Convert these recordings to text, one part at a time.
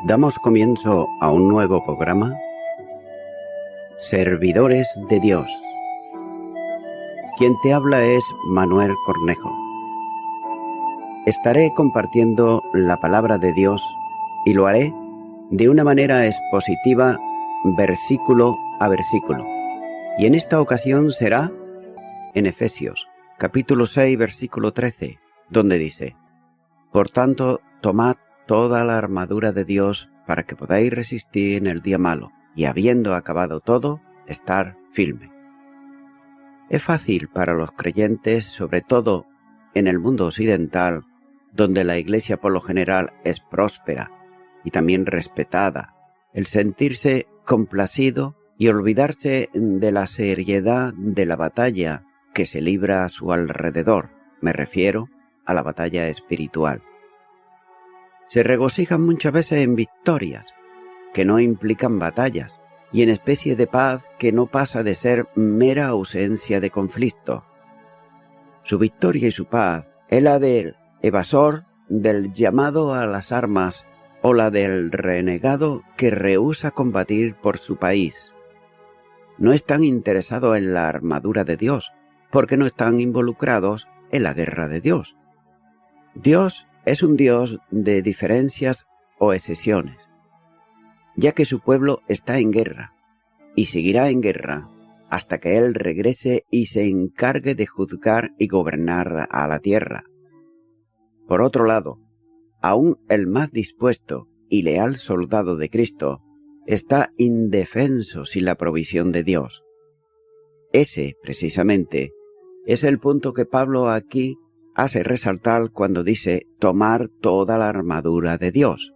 Damos comienzo a un nuevo programa, Servidores de Dios. Quien te habla es Manuel Cornejo. Estaré compartiendo la palabra de Dios y lo haré de una manera expositiva, versículo a versículo. Y en esta ocasión será en Efesios, capítulo 6, versículo 13, donde dice: Por tanto, tomad toda la armadura de Dios para que podáis resistir en el día malo, y habiendo acabado todo, estar firme. Es fácil para los creyentes, sobre todo en el mundo occidental, donde la Iglesia por lo general es próspera y también respetada, el sentirse complacido y olvidarse de la seriedad de la batalla que se libra a su alrededor. Me refiero a la batalla espiritual. Se regocijan muchas veces en victorias que no implican batallas y en especie de paz que no pasa de ser mera ausencia de conflicto. Su victoria y su paz es la del evasor, del llamado a las armas o la del renegado que rehúsa combatir por su país. No están interesados en la armadura de Dios porque no están involucrados en la guerra de Dios. Dios es un Dios de diferencias o excepciones, ya que su pueblo está en guerra y seguirá en guerra hasta que Él regrese y se encargue de juzgar y gobernar a la tierra. Por otro lado, aún el más dispuesto y leal soldado de Cristo está indefenso sin la provisión de Dios. Ese, precisamente, es el punto que Pablo aquí hace resaltar cuando dice tomar toda la armadura de Dios.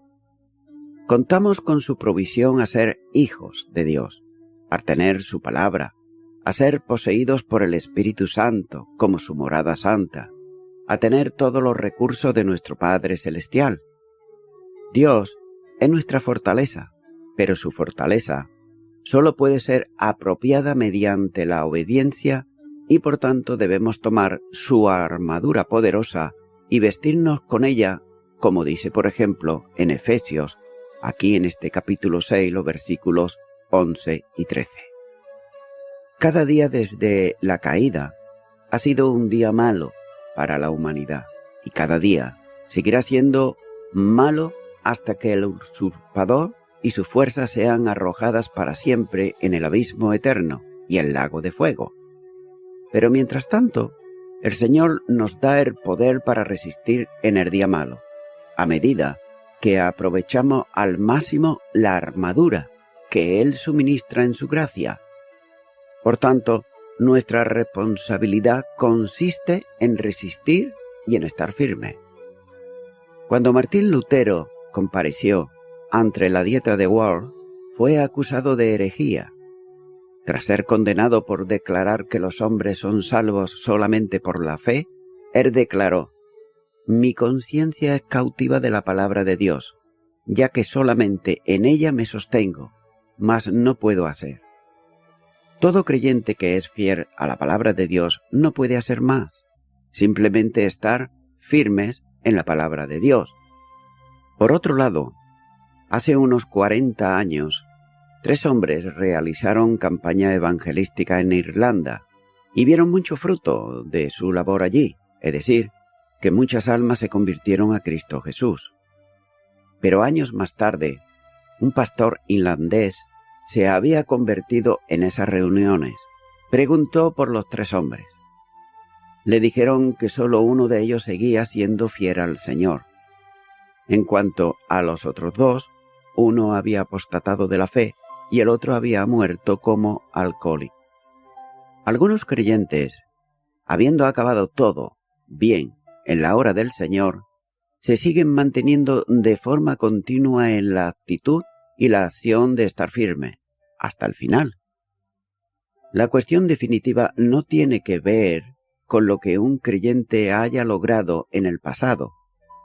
Contamos con su provisión a ser hijos de Dios, a tener su palabra, a ser poseídos por el Espíritu Santo como su morada santa, a tener todos los recursos de nuestro Padre Celestial. Dios es nuestra fortaleza, pero su fortaleza solo puede ser apropiada mediante la obediencia y por tanto debemos tomar su armadura poderosa y vestirnos con ella, como dice por ejemplo en Efesios, aquí en este capítulo 6, los versículos 11 y 13. Cada día desde la caída ha sido un día malo para la humanidad y cada día seguirá siendo malo hasta que el usurpador y sus fuerzas sean arrojadas para siempre en el abismo eterno y el lago de fuego. Pero mientras tanto, el Señor nos da el poder para resistir en el día malo, a medida que aprovechamos al máximo la armadura que Él suministra en su gracia. Por tanto, nuestra responsabilidad consiste en resistir y en estar firme. Cuando Martín Lutero compareció ante la Dieta de Worms, fue acusado de herejía. Tras ser condenado por declarar que los hombres son salvos solamente por la fe, él declaró: «Mi conciencia es cautiva de la palabra de Dios, ya que solamente en ella me sostengo, mas no puedo hacer». Todo creyente que es fiel a la palabra de Dios no puede hacer más, simplemente estar firmes en la palabra de Dios. Por otro lado, hace unos 40 años, 3 hombres realizaron campaña evangelística en Irlanda y vieron mucho fruto de su labor allí, es decir, que muchas almas se convirtieron a Cristo Jesús. Pero años más tarde, un pastor irlandés se había convertido en esas reuniones. Preguntó por los 3 hombres. Le dijeron que solo uno de ellos seguía siendo fiel al Señor. En cuanto a los otros 2, uno había apostatado de la fe y el otro había muerto como alcohólico. Algunos creyentes, habiendo acabado todo bien en la hora del Señor, se siguen manteniendo de forma continua en la actitud y la acción de estar firme, hasta el final. La cuestión definitiva no tiene que ver con lo que un creyente haya logrado en el pasado,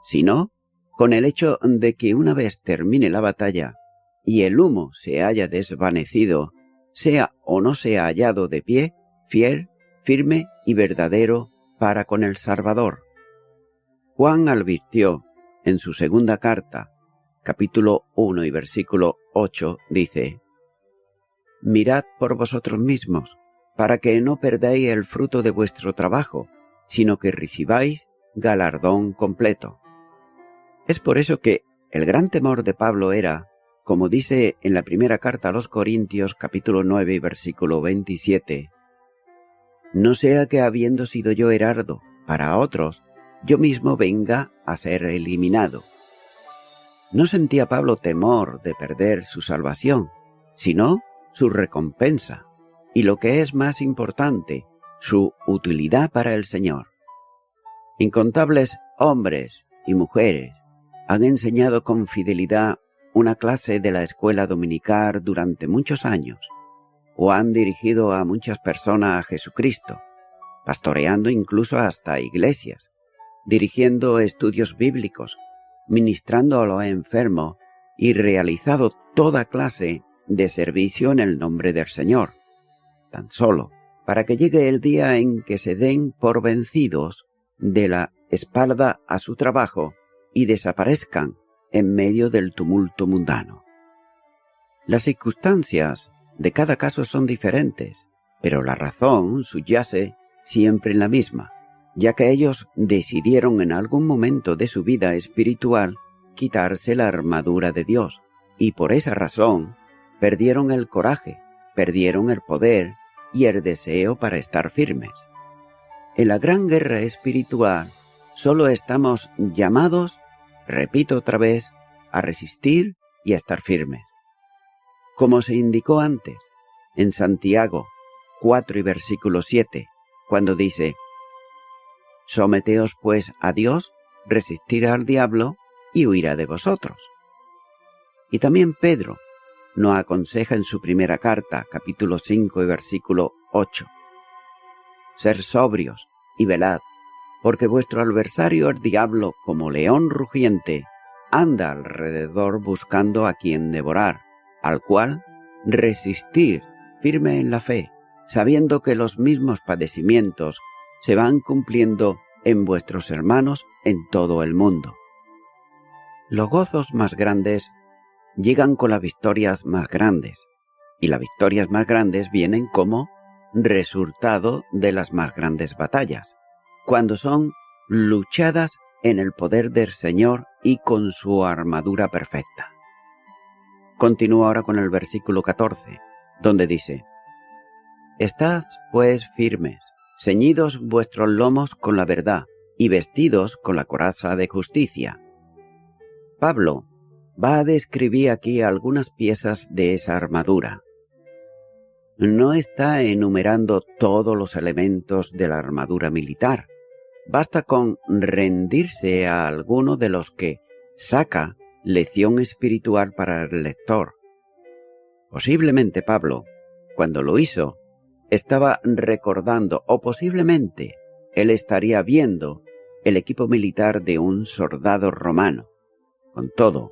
sino con el hecho de que una vez termine la batalla y el humo se haya desvanecido, sea o no sea hallado de pie, fiel, firme y verdadero para con el Salvador. Juan advirtió en su segunda carta capítulo 1 y versículo 8, dice: «Mirad por vosotros mismos, para que no perdáis el fruto de vuestro trabajo, sino que recibáis galardón completo». Es por eso que el gran temor de Pablo era, como dice en la primera carta a los Corintios, capítulo 9 y versículo 27, «No sea que habiendo sido yo heraldo para otros, yo mismo venga a ser eliminado». No sentía Pablo temor de perder su salvación, sino su recompensa, y lo que es más importante, su utilidad para el Señor. Incontables hombres y mujeres han enseñado con fidelidad una clase de la escuela dominical durante muchos años, o han dirigido a muchas personas a Jesucristo, pastoreando incluso hasta iglesias, dirigiendo estudios bíblicos, ministrando a los enfermos y realizado toda clase de servicio en el nombre del Señor, tan solo para que llegue el día en que se den por vencidos de la espalda a su trabajo y desaparezcan en medio del tumulto mundano. Las circunstancias de cada caso son diferentes, pero la razón subyace siempre en la misma, ya que ellos decidieron en algún momento de su vida espiritual quitarse la armadura de Dios, y por esa razón perdieron el coraje, perdieron el poder y el deseo para estar firmes. En la gran guerra espiritual solo estamos llamados, repito otra vez, a resistir y a estar firmes. Como se indicó antes, en Santiago 4 y versículo 7, cuando dice: «Someteos pues a Dios, resistir al diablo y huirá de vosotros». Y también Pedro nos aconseja en su primera carta, capítulo 5 y versículo 8: «Ser sobrios y velad, porque vuestro adversario el diablo, como león rugiente, anda alrededor buscando a quien devorar, al cual resistir firme en la fe, sabiendo que los mismos padecimientos se van cumpliendo en vuestros hermanos en todo el mundo». Los gozos más grandes llegan con las victorias más grandes, y las victorias más grandes vienen como resultado de las más grandes batallas, cuando son luchadas en el poder del Señor y con su armadura perfecta. Continúo ahora con el versículo 14, donde dice: «Estad pues firmes, ceñidos vuestros lomos con la verdad y vestidos con la coraza de justicia». Pablo va a describir aquí algunas piezas de esa armadura. No está enumerando todos los elementos de la armadura militar. Basta con rendirse a alguno de los que saca lección espiritual para el lector. Posiblemente Pablo, cuando lo hizo, estaba recordando, o posiblemente él estaría viendo el equipo militar de un soldado romano. Con todo,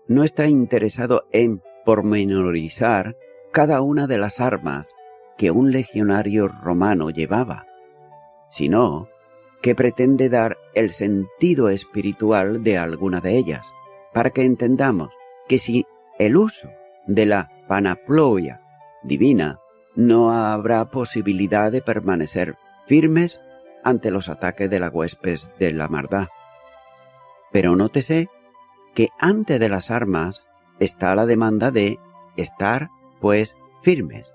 no está interesado en pormenorizar cada una de las armas que un legionario romano llevaba, sino que pretende dar el sentido espiritual de alguna de ellas, para que entendamos que sin el uso de la panoplia divina no habrá posibilidad de permanecer firmes ante los ataques de las huestes de la maldad. Pero nótese que antes de las armas está la demanda de estar, pues, firmes.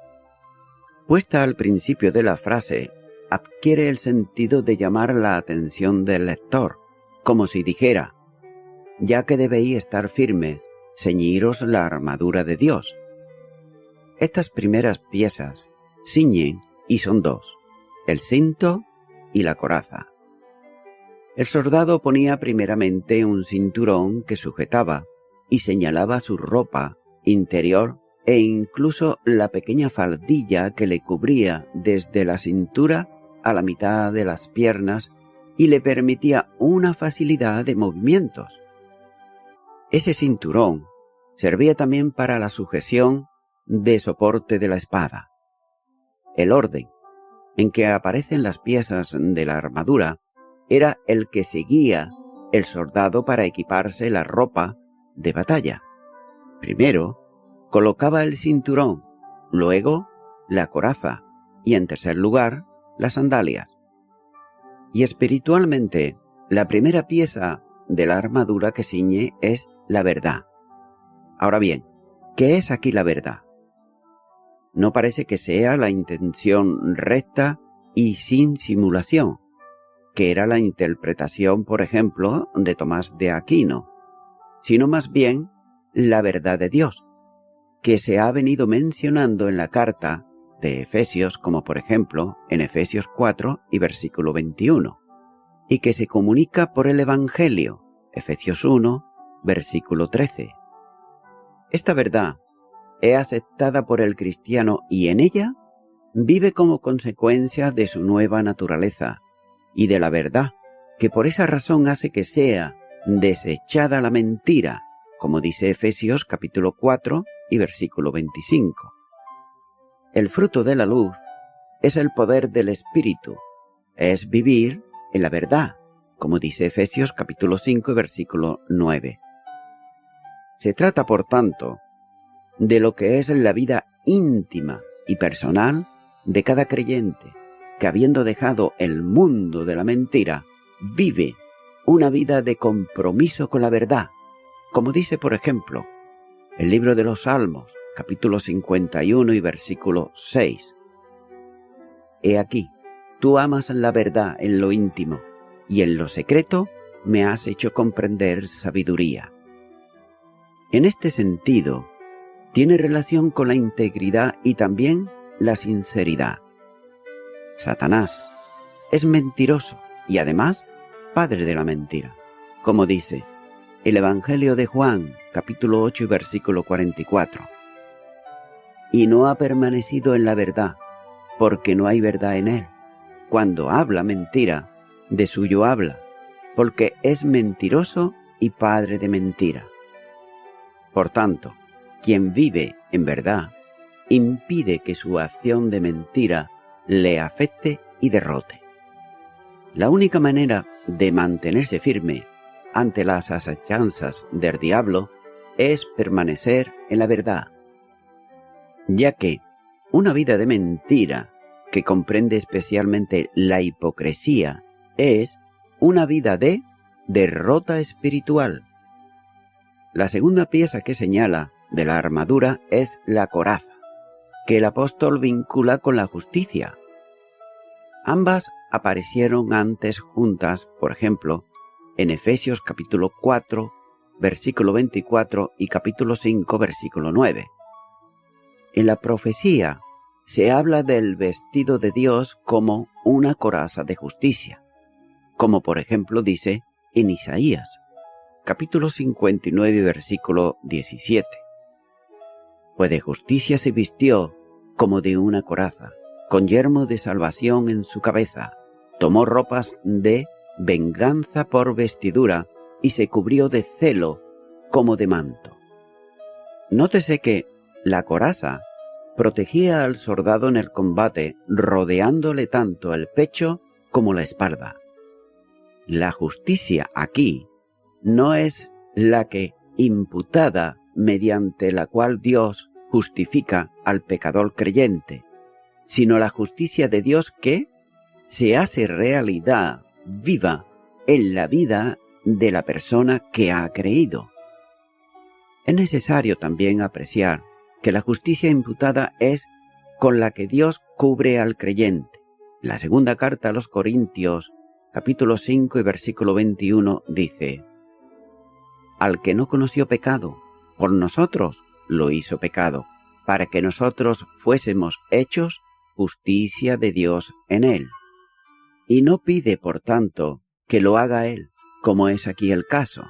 Puesta al principio de la frase, adquiere el sentido de llamar la atención del lector, como si dijera: «Ya que debéis estar firmes, ceñiros la armadura de Dios». Estas primeras piezas ciñen y son dos: el cinto y la coraza. El soldado ponía primeramente un cinturón que sujetaba y señalaba su ropa interior e incluso la pequeña faldilla que le cubría desde la cintura a la mitad de las piernas y le permitía una facilidad de movimientos. Ese cinturón servía también para la sujeción de soporte de la espada. El orden en que aparecen las piezas de la armadura era el que seguía el soldado para equiparse la ropa de batalla. Primero, colocaba el cinturón, luego la coraza y en tercer lugar, las sandalias. Y espiritualmente, la primera pieza de la armadura que ciñe es la verdad. Ahora bien, ¿qué es aquí la verdad? No parece que sea la intención recta y sin simulación, que era la interpretación, por ejemplo, de Tomás de Aquino, sino más bien la verdad de Dios, que se ha venido mencionando en la carta de Efesios, como por ejemplo en Efesios 4 y versículo 21, y que se comunica por el Evangelio, Efesios 1, versículo 13. Esta verdad es aceptada por el cristiano y en ella vive como consecuencia de su nueva naturaleza y de la verdad, que por esa razón hace que sea desechada la mentira, como dice Efesios capítulo 4 y versículo 25. El fruto de la luz es el poder del Espíritu, es vivir en la verdad, como dice Efesios capítulo 5 y versículo 9. Se trata, por tanto, de lo que es la vida íntima y personal de cada creyente, que habiendo dejado el mundo de la mentira, vive una vida de compromiso con la verdad, como dice, por ejemplo, el libro de los Salmos, capítulo 51 y versículo 6. He aquí, tú amas la verdad en lo íntimo, y en lo secreto me has hecho comprender sabiduría. En este sentido, tiene relación con la integridad y también la sinceridad. Satanás es mentiroso y además padre de la mentira, como dice el Evangelio de Juan, capítulo 8 y versículo 44. Y no ha permanecido en la verdad, porque no hay verdad en él. Cuando habla mentira, de suyo habla, porque es mentiroso y padre de mentira. Por tanto, quien vive en verdad impide que su acción de mentira le afecte y derrote. La única manera de mantenerse firme ante las asechanzas del diablo es permanecer en la verdad, ya que una vida de mentira que comprende especialmente la hipocresía es una vida de derrota espiritual. La segunda pieza que señala de la armadura es la coraza, que el apóstol vincula con la justicia. Ambas aparecieron antes juntas, por ejemplo, en Efesios capítulo 4, versículo 24 y capítulo 5, versículo 9. En la profecía se habla del vestido de Dios como una coraza de justicia, como por ejemplo dice en Isaías, capítulo 59, versículo 17. Pues de justicia se vistió como de una coraza, con yermo de salvación en su cabeza, tomó ropas de venganza por vestidura y se cubrió de celo como de manto. Nótese que la coraza protegía al soldado en el combate, rodeándole tanto el pecho como la espalda. La justicia aquí no es la que imputada mediante la cual Dios justifica al pecador creyente, sino la justicia de Dios que se hace realidad viva en la vida de la persona que ha creído. Es necesario también apreciar que la justicia imputada es con la que Dios cubre al creyente. La segunda carta a los Corintios, capítulo 5 y versículo 21, dice: Al que no conoció pecado, por nosotros lo hizo pecado, para que nosotros fuésemos hechos justicia de Dios en él. Y no pide, por tanto, que lo haga él, como es aquí el caso,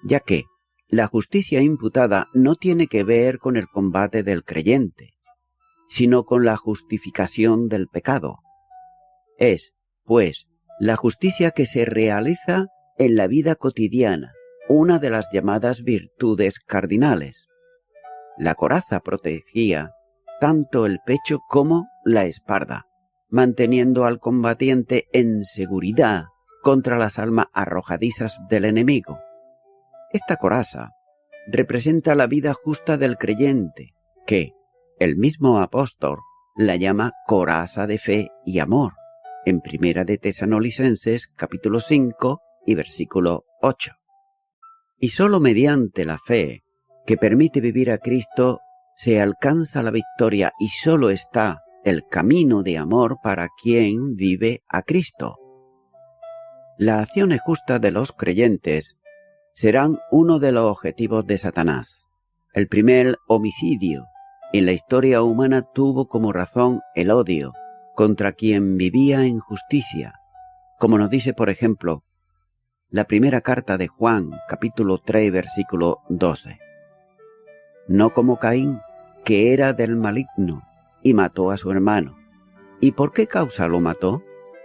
ya que la justicia imputada no tiene que ver con el combate del creyente, sino con la justificación del pecado. Es, pues, la justicia que se realiza en la vida cotidiana, una de las llamadas virtudes cardinales. La coraza protegía tanto el pecho como la espalda, manteniendo al combatiente en seguridad contra las armas arrojadizas del enemigo. Esta coraza representa la vida justa del creyente, que el mismo apóstol la llama coraza de fe y amor, en Primera de Tesalonicenses capítulo 5 y versículo 8. Y sólo mediante la fe, que permite vivir a Cristo, se alcanza la victoria y sólo está el camino de amor para quien vive a Cristo. Las acciones justas de los creyentes serán uno de los objetivos de Satanás. El primer homicidio en la historia humana tuvo como razón el odio contra quien vivía en justicia, como nos dice, por ejemplo, la primera carta de Juan, capítulo 3, versículo 12. No como Caín, que era del maligno, y mató a su hermano. ¿Y por qué causa lo mató?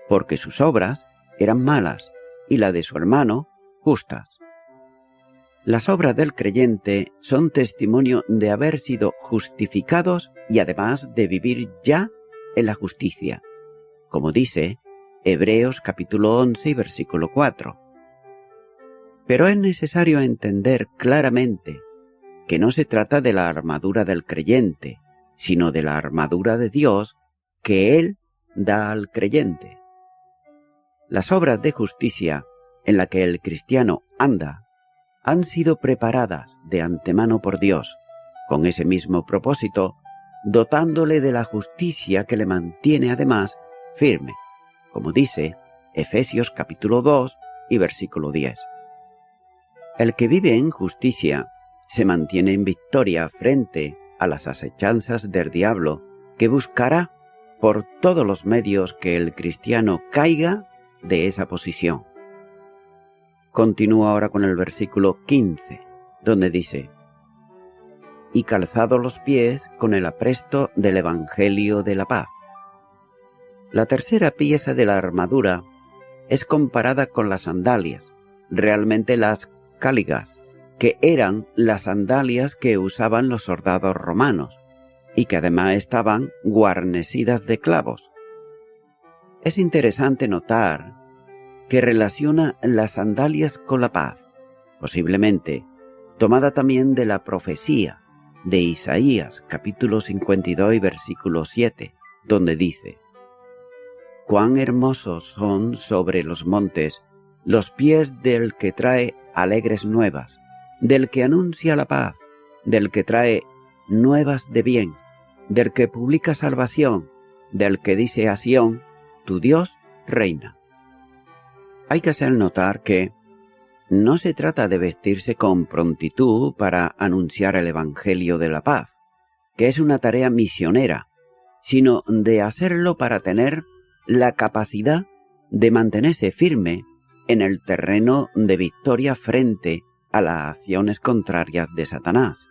Porque sus obras eran malas, y la de su hermano, justas. Las obras del creyente son testimonio de haber sido justificados y además de vivir ya en la justicia, como dice Hebreos capítulo 11 y versículo 4. Pero es necesario entender claramente que no se trata de la armadura del creyente, sino de la armadura de Dios que Él da al creyente. Las obras de justicia en las que el cristiano anda han sido preparadas de antemano por Dios, con ese mismo propósito, dotándole de la justicia que le mantiene además firme, como dice Efesios capítulo 2 y versículo 10. El que vive en justicia se mantiene en victoria frente a las acechanzas del diablo, que buscará por todos los medios que el cristiano caiga de esa posición. Continúa ahora con el versículo 15, donde dice: y calzado los pies con el apresto del Evangelio de la paz. La tercera pieza de la armadura es comparada con las sandalias, realmente las cáligas, que eran las sandalias que usaban los soldados romanos, y que además estaban guarnecidas de clavos. Es interesante notar que relaciona las sandalias con la paz, posiblemente tomada también de la profecía de Isaías, capítulo 52 y versículo 7, donde dice: cuán hermosos son sobre los montes los pies del que trae alegres nuevas, del que anuncia la paz, del que trae nuevas de bien, del que publica salvación, del que dice a Sión: tu Dios reina. Hay que hacer notar que no se trata de vestirse con prontitud para anunciar el Evangelio de la paz, que es una tarea misionera, sino de hacerlo para tener la capacidad de mantenerse firme en el terreno de victoria frente a las acciones contrarias de Satanás.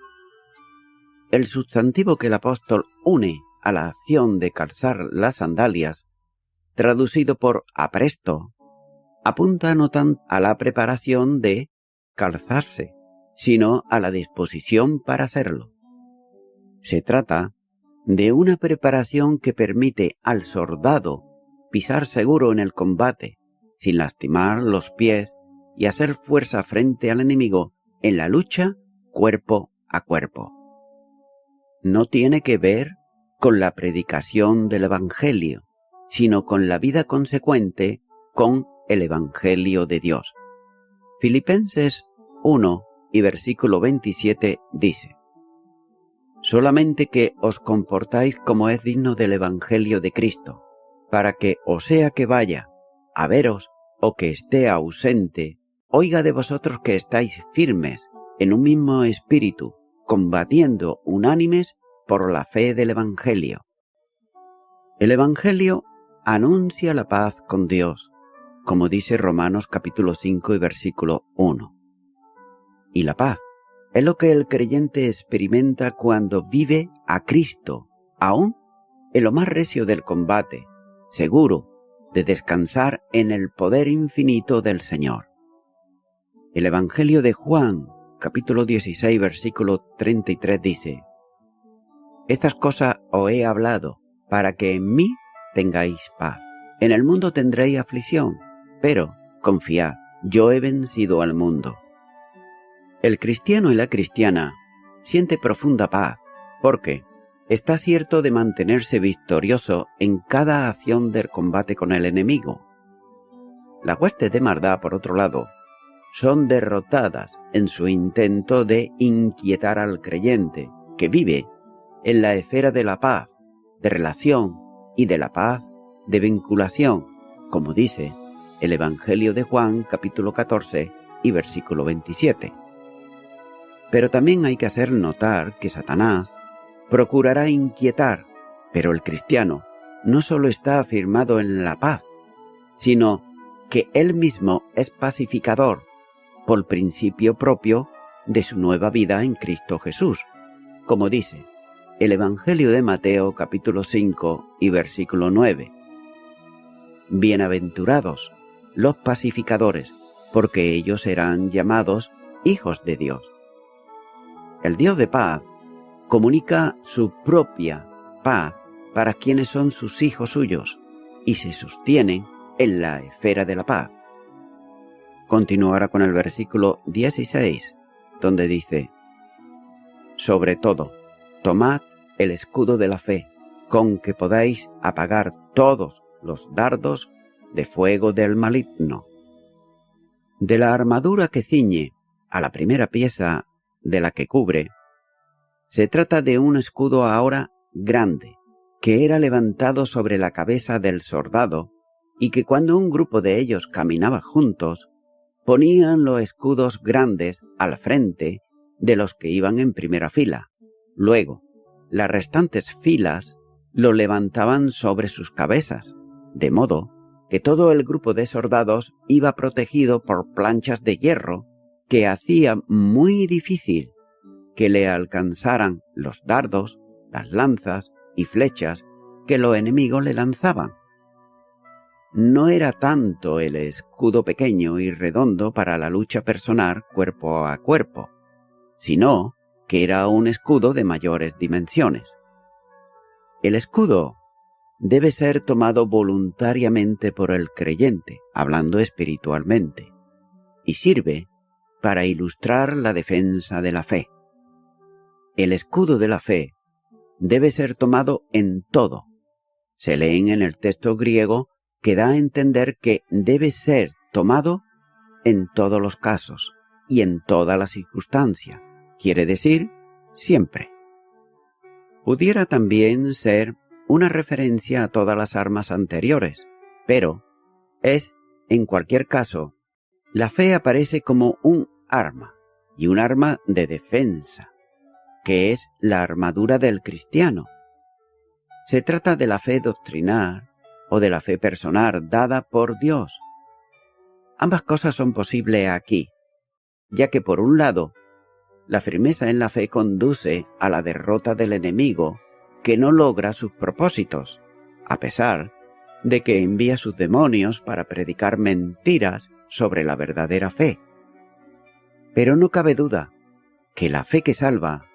El sustantivo que el apóstol une a la acción de calzar las sandalias, traducido por apresto, apunta no tanto a la preparación de calzarse, sino a la disposición para hacerlo. Se trata de una preparación que permite al soldado pisar seguro en el combate, sin lastimar los pies, y hacer fuerza frente al enemigo en la lucha cuerpo a cuerpo. No tiene que ver con la predicación del Evangelio, sino con la vida consecuente con el Evangelio de Dios. Filipenses 1 y versículo 27 dice: solamente que os comportáis como es digno del Evangelio de Cristo, para que, o sea que vaya a veros o que esté ausente, oiga de vosotros que estáis firmes en un mismo espíritu, combatiendo unánimes por la fe del Evangelio. El Evangelio anuncia la paz con Dios, como dice Romanos capítulo 5 y versículo 1. Y la paz es lo que el creyente experimenta cuando vive a Cristo, aún en lo más recio del combate, seguro de descansar en el poder infinito del Señor. El Evangelio de Juan, capítulo 16, versículo 33 dice: estas cosas os he hablado, para que en mí tengáis paz. En el mundo tendréis aflicción, pero confiad, yo he vencido al mundo. El cristiano y la cristiana siente profunda paz porque está cierto de mantenerse victorioso en cada acción del combate con el enemigo. Las huestes de maldad, por otro lado, son derrotadas en su intento de inquietar al creyente, que vive en la esfera de la paz, de relación y de la paz de vinculación, como dice el Evangelio de Juan, capítulo 14 y versículo 27. Pero también hay que hacer notar que Satanás procurará inquietar, pero el cristiano no solo está afirmado en la paz, sino que él mismo es pacificador por principio propio de su nueva vida en Cristo Jesús, como dice el Evangelio de Mateo capítulo 5 y versículo 9. Bienaventurados los pacificadores, porque ellos serán llamados hijos de Dios. El Dios de paz comunica su propia paz para quienes son sus hijos suyos y se sostienen en la esfera de la paz. Continuará con el versículo 16, donde dice: sobre todo, tomad el escudo de la fe, con que podáis apagar todos los dardos de fuego del maligno. De la armadura que ciñe a la primera pieza de la que cubre, se trata de un escudo ahora grande, que era levantado sobre la cabeza del soldado y que cuando un grupo de ellos caminaba juntos, ponían los escudos grandes al frente de los que iban en primera fila. Luego, las restantes filas lo levantaban sobre sus cabezas, de modo que todo el grupo de soldados iba protegido por planchas de hierro que hacía muy difícil que le alcanzaran los dardos, las lanzas y flechas que los enemigos le lanzaban. No era tanto el escudo pequeño y redondo para la lucha personal cuerpo a cuerpo, sino que era un escudo de mayores dimensiones. El escudo debe ser tomado voluntariamente por el creyente, hablando espiritualmente, y sirve para ilustrar la defensa de la fe. El escudo de la fe debe ser tomado en todo. Se leen en el texto griego que da a entender que debe ser tomado en todos los casos y en todas las circunstancias, quiere decir siempre. Pudiera también ser una referencia a todas las armas anteriores, pero es, en cualquier caso, la fe aparece como un arma, y un arma de defensa, que es la armadura del cristiano. Se trata de la fe doctrinal o de la fe personal dada por Dios. Ambas cosas son posibles aquí, ya que por un lado, la firmeza en la fe conduce a la derrota del enemigo que no logra sus propósitos, a pesar de que envía sus demonios para predicar mentiras sobre la verdadera fe. Pero no cabe duda que la fe que salva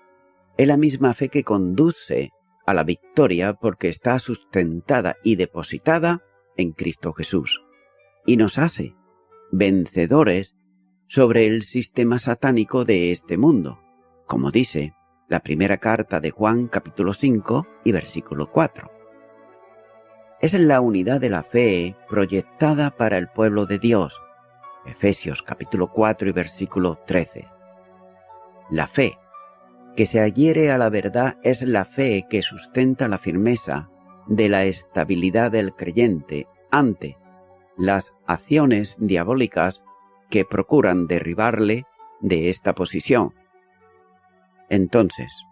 es la misma fe que conduce a la victoria porque está sustentada y depositada en Cristo Jesús, y nos hace vencedores sobre el sistema satánico de este mundo, como dice la primera carta de Juan capítulo 5 y versículo 4. Es la unidad de la fe proyectada para el pueblo de Dios, Efesios capítulo 4 y versículo 13. La fe que se adhiere a la verdad es la fe que sustenta la firmeza de la estabilidad del creyente ante las acciones diabólicas que procuran derribarle de esta posición. Entonces,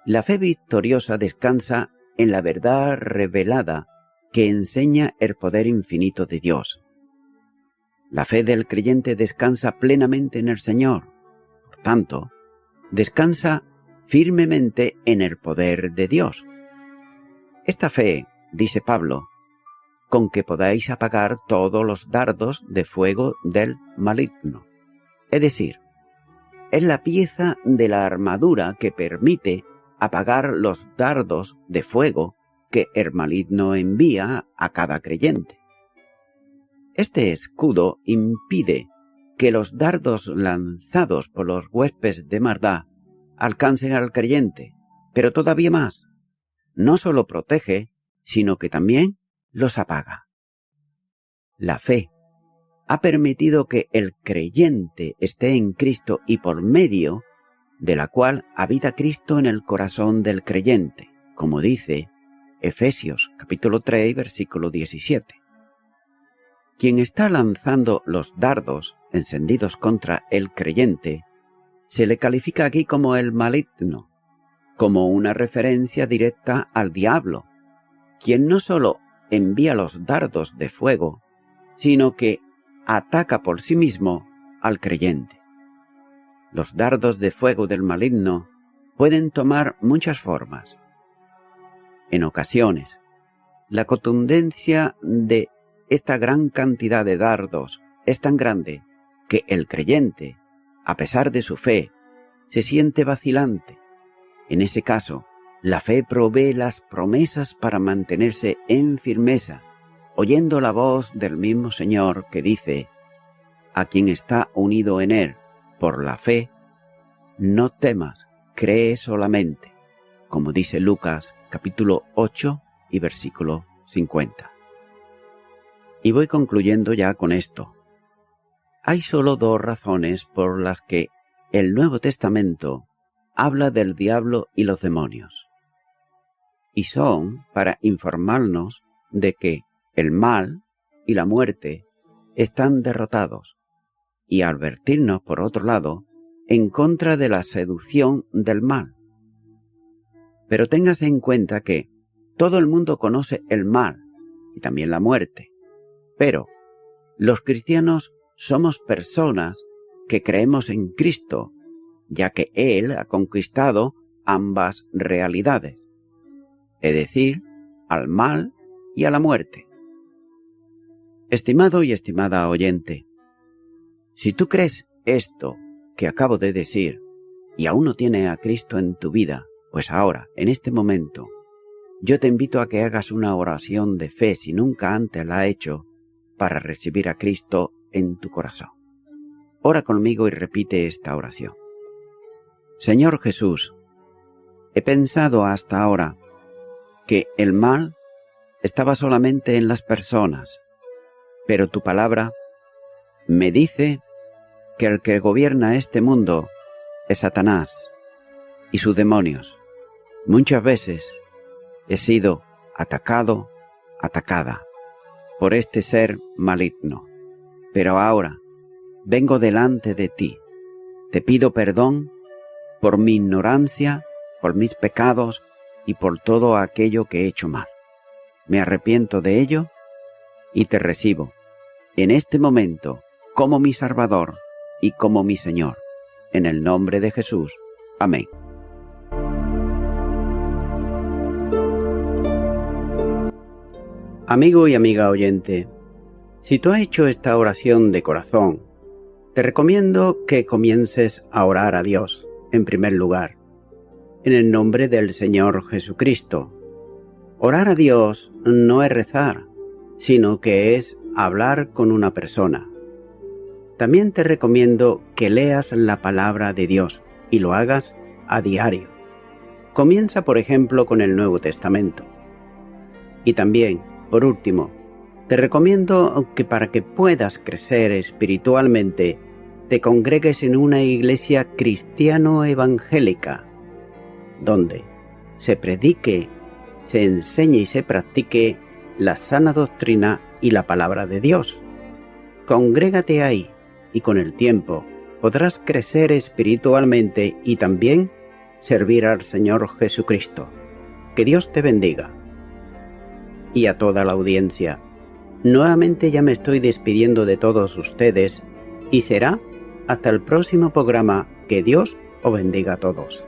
la fe victoriosa descansa en la verdad revelada que enseña el poder infinito de Dios. La fe del creyente descansa plenamente en el Señor. Por tanto, descansa firmemente en el poder de Dios. Esta fe, dice Pablo, con que podáis apagar todos los dardos de fuego del maligno. Es decir, es la pieza de la armadura que permite apagar los dardos de fuego que el maligno envía a cada creyente. Este escudo impide que los dardos lanzados por los huéspedes de maldad alcancen al creyente, pero todavía más, no solo protege, sino que también los apaga. La fe ha permitido que el creyente esté en Cristo y por medio de la cual habita Cristo en el corazón del creyente, como dice Efesios capítulo 3, versículo 17. Quien está lanzando los dardos encendidos contra el creyente se le califica aquí como el maligno, como una referencia directa al diablo, quien no solo envía los dardos de fuego, sino que ataca por sí mismo al creyente. Los dardos de fuego del maligno pueden tomar muchas formas. En ocasiones, la contundencia de esta gran cantidad de dardos es tan grande que el creyente, a pesar de su fe, se siente vacilante. En ese caso, la fe provee las promesas para mantenerse en firmeza, oyendo la voz del mismo Señor que dice: a quien está unido en Él por la fe, no temas, cree solamente, como dice Lucas capítulo 8 y versículo 50. Y voy concluyendo ya con esto. Hay solo dos razones por las que el Nuevo Testamento habla del diablo y los demonios. Y son para informarnos de que el mal y la muerte están derrotados, y advertirnos, por otro lado, en contra de la seducción del mal. Pero téngase en cuenta que todo el mundo conoce el mal y también la muerte, pero los cristianos somos personas que creemos en Cristo, ya que Él ha conquistado ambas realidades, es decir, al mal y a la muerte. Estimado y estimada oyente, si tú crees esto que acabo de decir y aún no tienes a Cristo en tu vida, pues ahora, en este momento, yo te invito a que hagas una oración de fe si nunca antes la has hecho para recibir a Cristo en tu corazón. Ora conmigo y repite esta oración. Señor Jesús, he pensado hasta ahora que el mal estaba solamente en las personas, pero tu palabra me dice que el que gobierna este mundo es Satanás y sus demonios. Muchas veces he sido atacada por este ser maligno, pero ahora vengo delante de ti. Te pido perdón por mi ignorancia, por mis pecados y por todo aquello que he hecho mal. Me arrepiento de ello y te recibo en este momento como mi Salvador y como mi Señor. En el nombre de Jesús. Amén. Amigo y amiga oyente, si tú has hecho esta oración de corazón, te recomiendo que comiences a orar a Dios, en primer lugar, en el nombre del Señor Jesucristo. Orar a Dios no es rezar, sino que es hablar con una persona. También te recomiendo que leas la palabra de Dios y lo hagas a diario. Comienza, por ejemplo, con el Nuevo Testamento. Y también, por último, te recomiendo que para que puedas crecer espiritualmente, te congregues en una iglesia cristiano-evangélica, donde se predique, se enseñe y se practique la sana doctrina y la palabra de Dios. Congrégate ahí y con el tiempo podrás crecer espiritualmente y también servir al Señor Jesucristo. Que Dios te bendiga. Y a toda la audiencia, nuevamente ya me estoy despidiendo de todos ustedes y será hasta el próximo programa. Que Dios os bendiga a todos.